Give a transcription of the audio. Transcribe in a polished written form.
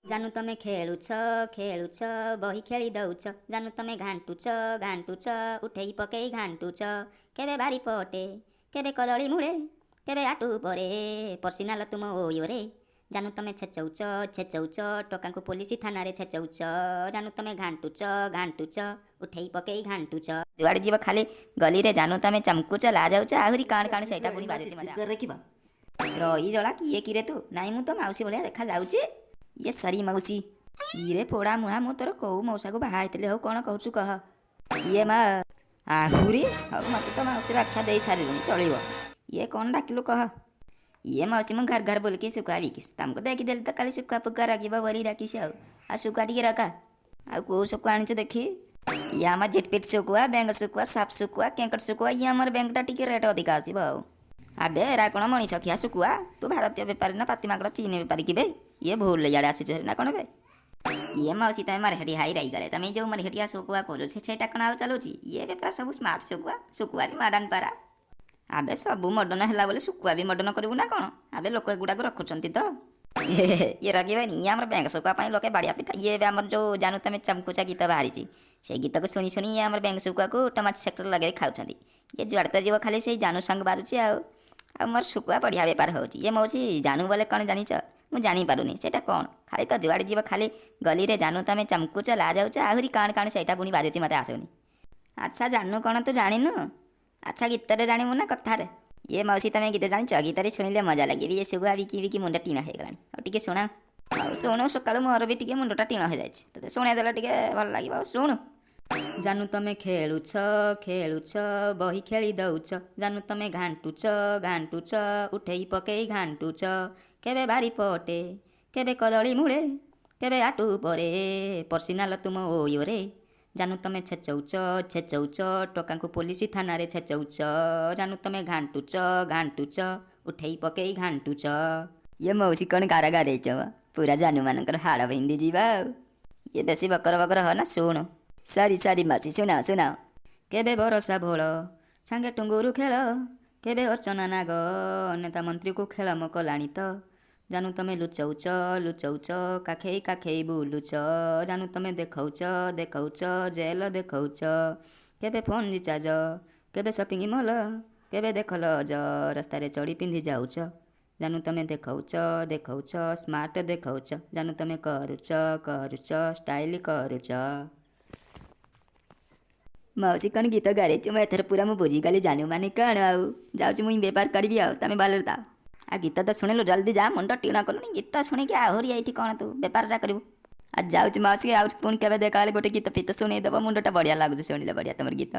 जानू तमे खेलुछ खेलुछ बही खेली दउछ जानू तमे घांटुछ घांटुछ उठेई पकेई घांटुछ केबे बारी पटे केबे कदली मूळे केबे आटू परे पर्सिनाल तुम ओयोरे जानू तमे छेचौच छेचौच टोकांकु पुलिस थाना छेचौच जानू तमे घांटुछ घांटुछ उठेई पकेई घांटुछ जुआड़े जीव खाली गली रे जानू तमे चमकुच ला जाउच आहुरी काण काण सेटा पुनी बाजुची मते रखिबा रही जला किए किरे तू नाई मु तो माउसी भलिया देखा जाउची ये सरी मौसी इरे पोड़ा मुहा मु तोर कौ मौसा को बाहा होते हो कौन कहूँ कह ये माँ आहुरी अब मत तो मौसी आख्या दे सारे चलो ये कौन डाकिलु कह ये मौसी मु घर घर बोल के सुखा बिकिस तुमको देखीदेली तो खाली सुखा पुका रखी बोली डाकिस आ सुखा टी रखा आ कौ सुखा आनीच देखी ये आम झिटपिट सुखुआ बेंग सुखुआ साप सुखुआ केंकट सुखुआ ये आमर बेंगटा टी रेट अधिक आसब आबे एरा कौन मनीष खिया सुखुआ तू भारतीय बेपारी ना पातिमाकड़ चीन बेपारी कि बे ये भूल इे आसीच ना कौन बे ये मौसी तुम मरहेटी हाई रही गले तुम जो मरहेटिया सुखुआ खोलु से कण आ चलुची ये बेपार सब स्मार्ट सुखुआ सुखुआ भी मॉडर्न पारा आबे सब मॉडर्न है बोले सुखुआ भी मॉडर्न करू ना कौन आबे लोक एगुड़ा रखुंट तो ये रखिबेनि ये आम बेंग सुखुआ लोके बाड़िया पिटा ये आम जो जानू तुम चमकुचा गीत बाहरी से गीत को शुणी शुणी ये आम बेंग सुखुआ को टमाटो सेक्टर लगे खाऊँ ये जुआड़े तो जीव खाली से जानू संग बारुची आ मोर सुखुआ बढ़िया बेपार हो ये मौसी जानू बोले कौन जानिच मुझे जानीपारूनी से कौन खाली तो जुआड़े जीव खाली गली रे जानू तुम चमकुच ला जाऊच आहुरी काण काण से पुणी बाजुची मत आसुनी अच्छा जानू कौन तू जाणीनु अच्छा गीतरे जाणीमु ना कथार ये मौसी तुम गीत जानिच गीतरे शुणिले मजा लगे ये सुखुआ बिकी बिकी मुंड टीण हो गलानी और टिके शुणा शुणु सकाळु मोर भी टिके मुंडटा टीण हो जाए तो शुणे देले टिके भल लगे शुणु जानू तमे खेलुछ खेलुछ बही खेली दउछ जानू तमे घांटुछ घांटुछ उठेई पकेई घांटुछ केबे बारी पटे केबे कदली मूळे केबे आटू परे पर्सिनाल तुम ओयोरे जानू तमे छेचौच छेचौच टोकांकु पुलिस थाना छेचौच जानू तमे घांटुछ घांटुछ उठेई पकेई घांटुछ ये मौसी कौन गारा गारेच पूरा जानू मानकर हाड़ बिंदी जीवा ये बेसी बकर बकर हो ना शुणु सारी सारी मासी सुना सुना केबे बरसा भोल सांगे टुंगुरु खेल केबे अर्चना नाग नेता मंत्री को खेल मकलाणी तो जानू तमे लुचौच लुचौच काखेई काखेई बुलुच जानू तमे देखौच देखौच जेल देखौच केबे फोन रिचार्ज केबे शॉपिंग मॉल केबे देखल ज रास्तार चढ़ी पिंधि जाऊच जानू तमे देखौच देखौच स्मार्ट देखौच जानू तमे करुच करुच स्टाइल करुच मौसी कौन गीत गारे मैं एथर पूरा मु बुझी गली जानू माने कौन आउ जाऊँ मुई बेपार करी आउ तुम भल था आ गीत तो शुणिलु जल्दी जा मुंड टीण कलुनी गीत शुणिक आहरी ये कौन तू बेपार जा करू आज जाऊँ मौसी आउ पुणी केवे देखा गोटे गीत फीत शुणेदेव मुंडटा बढ़िया लगुच शुणिले बढ़िया तुम गीत।